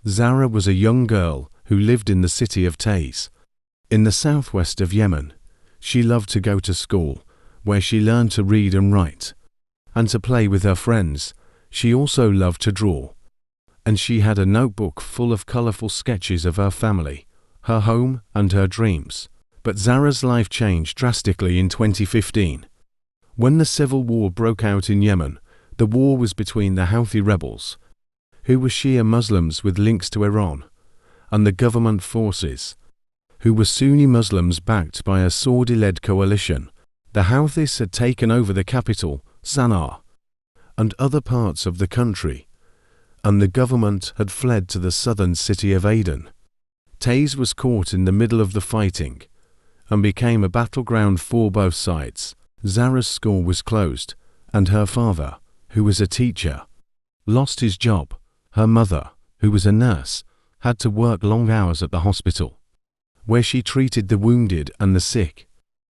Zara was a young girl who lived in the city of Taiz, in the southwest of Yemen. She loved to go to school, where she learned to read and write, and to play with her friends. She also loved to draw, and she had a notebook full of colorful sketches of her family, her home, and her dreams. But Zara's life changed drastically in 2015. When the civil war broke out in Yemen, the war was between the Houthi rebels, who were Shia Muslims with links to Iran, and the government forces, who were Sunni Muslims backed by a Saudi-led coalition. The Houthis had taken over the capital, Zara, and other parts of the country, and the government had fled to the southern city of Aden. Taiz was caught in the middle of the fighting and became a battleground for both sides. Zara's school was closed, and her father, who was a teacher, lost his job. Her mother, who was a nurse, had to work long hours at the hospital, where she treated the wounded and the sick.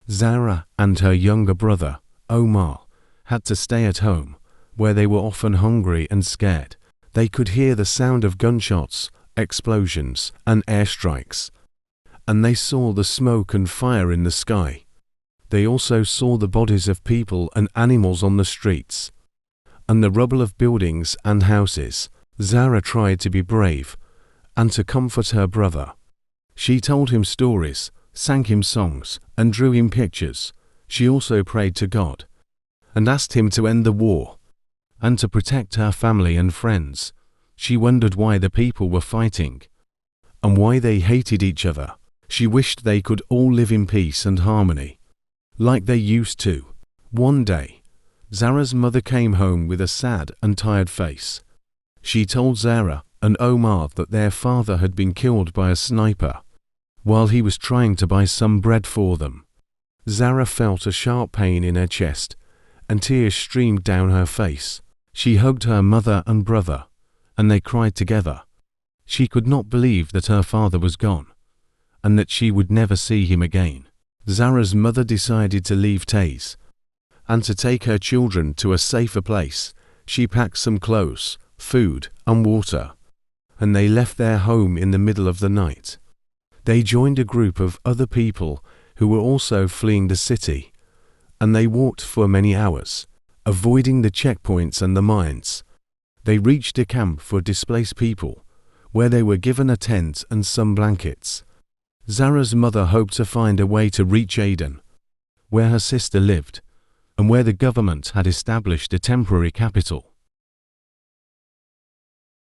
Zara and her younger brother, Omar, had to stay at home, where they were often hungry and scared. They could hear the sound of gunshots, explosions, and airstrikes, and they saw the smoke and fire in the sky. They also saw the bodies of people and animals on the streets, and the rubble of buildings and houses. Zara tried to be brave and to comfort her brother. She told him stories, sang him songs, and drew him pictures. She also prayed to God and asked him to end the war and to protect her family and friends. She wondered why the people were fighting and why they hated each other. She wished they could all live in peace and harmony, like they used to. One day, Zara's mother came home with a sad and tired face. She told Zara and Omar that their father had been killed by a sniper while he was trying to buy some bread for them. Zara felt a sharp pain in her chest, and tears streamed down her face. She hugged her mother and brother, and they cried together. She could not believe that her father was gone, and that she would never see him again. Zara's mother decided to leave Taiz and to take her children to a safer place. She packed some clothes, food, and water, and they left their home in the middle of the night. They joined a group of other people who were also fleeing the city, and they walked for many hours, avoiding the checkpoints and the mines. They reached a camp for displaced people, where they were given a tent and some blankets. Zara's mother hoped to find a way to reach Aden, where her sister lived, and where the government had established a temporary capital.